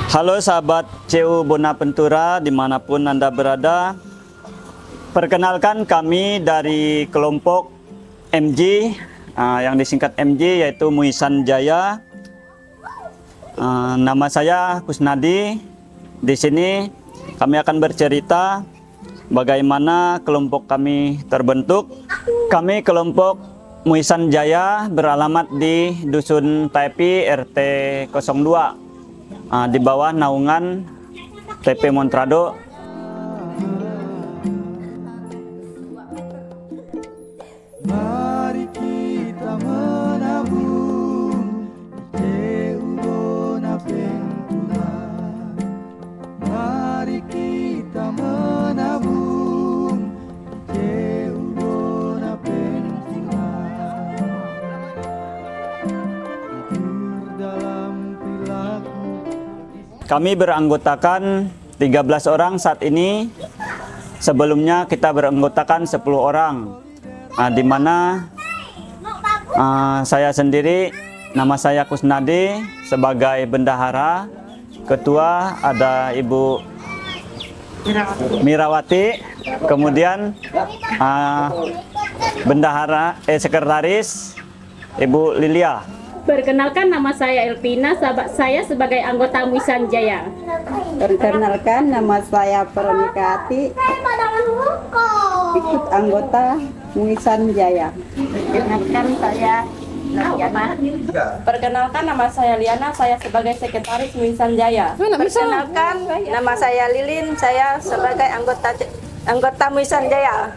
Halo sahabat CU Bonaventura dimanapun Anda berada. Perkenalkan kami dari kelompok MJ, yang disingkat MJ yaitu Muisan Jaya. Nama saya Kusnadi. Di sini kami akan bercerita bagaimana kelompok kami terbentuk. Kami kelompok Muisan Jaya beralamat di Dusun Taipi RT 02. Di bawah naungan TP Montrado. Mari kita menabung CU Bonaventura. Mari kita menabung CU Bonaventura. Jujur dalam perilaku. Kami beranggotakan 13 orang saat ini. Sebelumnya kita beranggotakan 10 orang. Di mana saya sendiri, nama saya Kusnadi sebagai bendahara. Ketua ada Ibu Mirawati. Kemudian bendahara sekretaris Ibu Lilia. Perkenalkan, nama saya Elvina, sahabat saya sebagai anggota Muisan Jaya. Perkenalkan, nama saya Veronikati, ikut anggota Muisan Jaya. Perkenalkan, saya Liana. Perkenalkan, nama saya Liana, saya sebagai sekretaris Muisan Jaya. Perkenalkan, nama saya Lilin, saya sebagai anggota Muisan Jaya.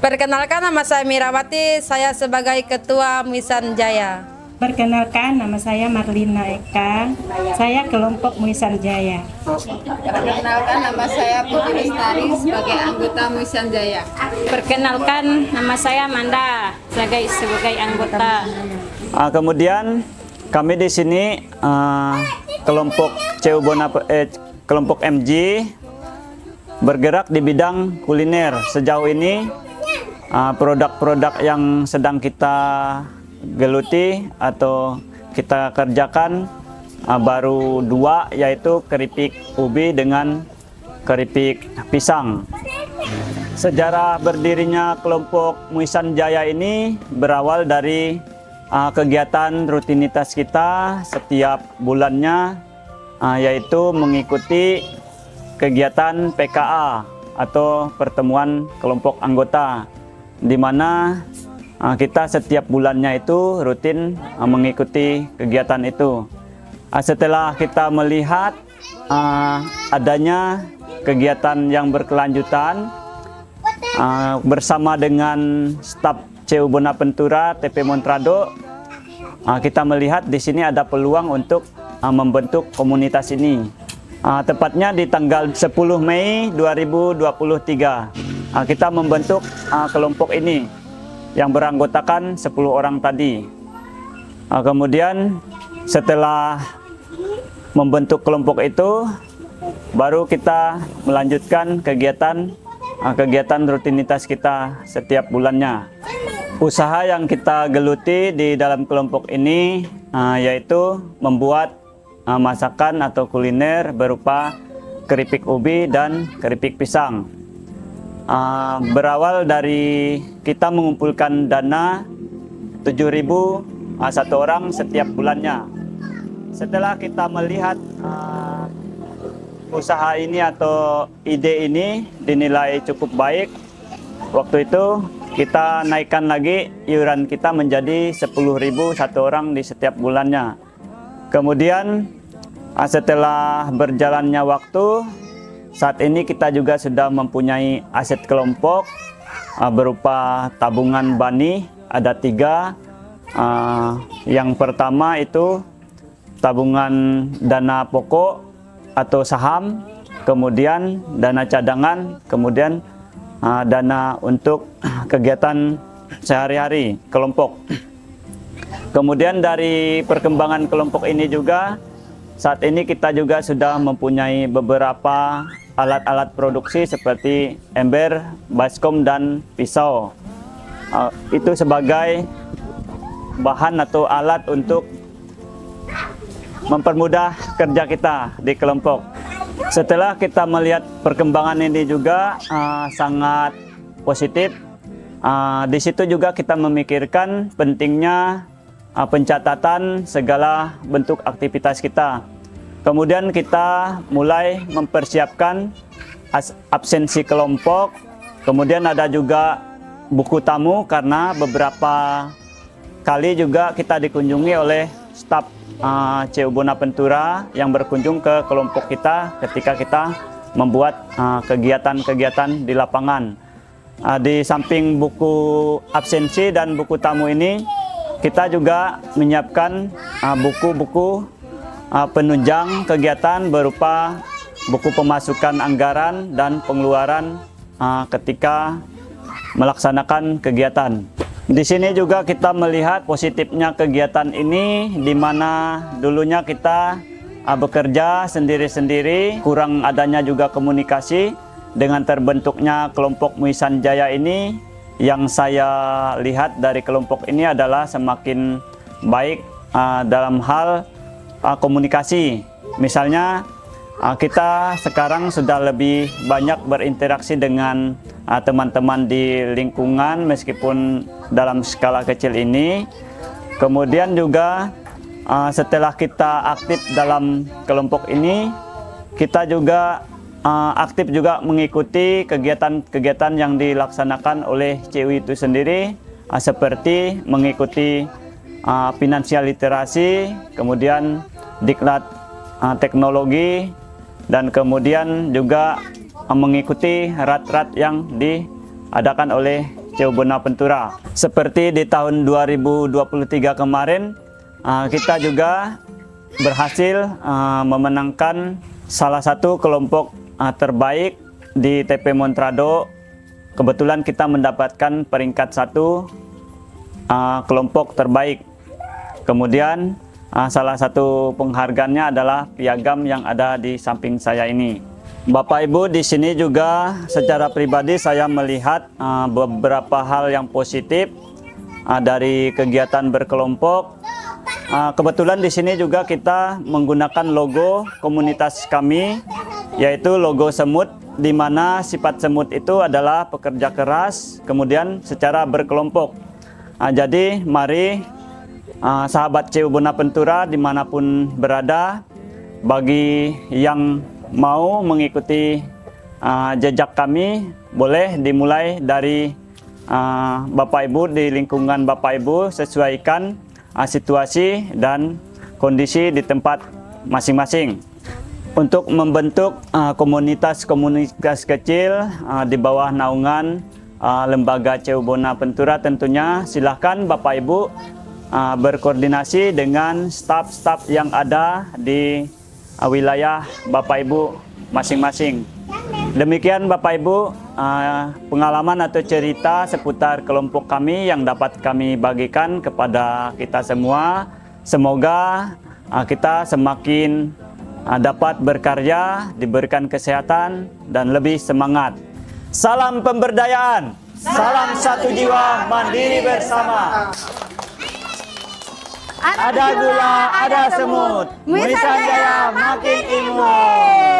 Perkenalkan, nama saya Mirawati, saya sebagai ketua Muisan Jaya. Perkenalkan, nama saya Marlina Eka, saya kelompok Muisan Jaya. Perkenalkan, nama saya Putri Lestari sebagai anggota Muisan Jaya. Perkenalkan, nama saya Manda sebagai anggota. Kemudian kami di sini kelompok CU kelompok MJ bergerak di bidang kuliner. Sejauh ini produk-produk yang sedang kita geluti atau kita kerjakan baru 2, yaitu keripik ubi dengan keripik pisang. Sejarah berdirinya kelompok Muisan Jaya ini berawal dari kegiatan rutinitas kita setiap bulannya, yaitu mengikuti kegiatan PKA atau pertemuan kelompok anggota, di mana kita setiap bulannya itu rutin mengikuti kegiatan itu. Setelah kita melihat adanya kegiatan yang berkelanjutan bersama dengan staf CU Bonaventura TP Montrado, kita melihat di sini ada peluang untuk membentuk komunitas ini. Tepatnya di tanggal 10 Mei 2023 kita membentuk kelompok ini yang beranggotakan 10 orang tadi. Kemudian setelah membentuk kelompok itu, baru kita melanjutkan kegiatan rutinitas kita setiap bulannya. Usaha yang kita geluti di dalam kelompok ini yaitu membuat masakan atau kuliner berupa keripik ubi dan keripik pisang. Berawal dari kita mengumpulkan dana 7.000 satu orang setiap bulannya. Setelah kita melihat usaha ini atau ide ini dinilai cukup baik, waktu itu kita naikkan lagi iuran kita menjadi 10.000 satu orang di setiap bulannya. Kemudian setelah berjalannya waktu, saat ini kita juga sudah mempunyai aset kelompok berupa tabungan bani, ada 3. Yang pertama itu tabungan dana pokok atau saham, kemudian dana cadangan, kemudian dana untuk kegiatan sehari-hari kelompok. Kemudian dari perkembangan kelompok ini juga, saat ini kita juga sudah mempunyai beberapa alat-alat produksi seperti ember, baskom, dan pisau. Itu sebagai bahan atau alat untuk mempermudah kerja kita di kelompok. Setelah kita melihat perkembangan ini juga sangat positif, di situ juga kita memikirkan pentingnya pencatatan segala bentuk aktivitas kita. Kemudian kita mulai mempersiapkan absensi kelompok, kemudian ada juga buku tamu karena beberapa kali juga kita dikunjungi oleh staf CU Bonaventura yang berkunjung ke kelompok kita ketika kita membuat kegiatan-kegiatan di lapangan. Di samping buku absensi dan buku tamu ini, kita juga menyiapkan buku-buku penunjang kegiatan berupa buku pemasukan anggaran dan pengeluaran ketika melaksanakan kegiatan. Di sini juga kita melihat positifnya kegiatan ini, di mana dulunya kita bekerja sendiri-sendiri, kurang adanya juga komunikasi. Dengan terbentuknya kelompok Muisan Jaya ini, yang saya lihat dari kelompok ini adalah semakin baik dalam hal komunikasi. Misalnya kita sekarang sudah lebih banyak berinteraksi dengan teman-teman di lingkungan meskipun dalam skala kecil ini. Kemudian juga setelah kita aktif dalam kelompok ini, kita juga aktif juga mengikuti kegiatan-kegiatan yang dilaksanakan oleh CU itu sendiri, seperti mengikuti finansial literasi, kemudian diklat teknologi, dan kemudian juga mengikuti rat-rat yang diadakan oleh CU Bonaventura. Seperti di tahun 2023 kemarin, kita juga berhasil memenangkan salah satu kelompok terbaik di TP Montrado. Kebetulan kita mendapatkan peringkat 1 kelompok terbaik. Kemudian salah satu penghargaannya adalah piagam yang ada di samping saya ini. Bapak Ibu, di sini juga secara pribadi saya melihat beberapa hal yang positif dari kegiatan berkelompok. Kebetulan di sini juga kita menggunakan logo komunitas kami, yaitu logo semut, di mana sifat semut itu adalah pekerja keras, kemudian secara berkelompok. Jadi mari sahabat CU Bonaventura dimanapun berada, bagi yang mau mengikuti jejak kami, boleh dimulai dari Bapak Ibu di lingkungan Bapak Ibu, sesuaikan situasi dan kondisi di tempat masing-masing. Untuk membentuk komunitas-komunitas kecil di bawah naungan lembaga CU Bonaventura, tentunya silahkan Bapak Ibu berkoordinasi dengan staf-staf yang ada di wilayah Bapak Ibu masing-masing. Demikian Bapak Ibu pengalaman atau cerita seputar kelompok kami yang dapat kami bagikan kepada kita semua. Semoga kita semakin dapat berkarya, diberikan kesehatan, dan lebih semangat. Salam pemberdayaan, salam satu jiwa, mandiri bersama. Ada gula, ada semut, Muisan Jaya makin imut.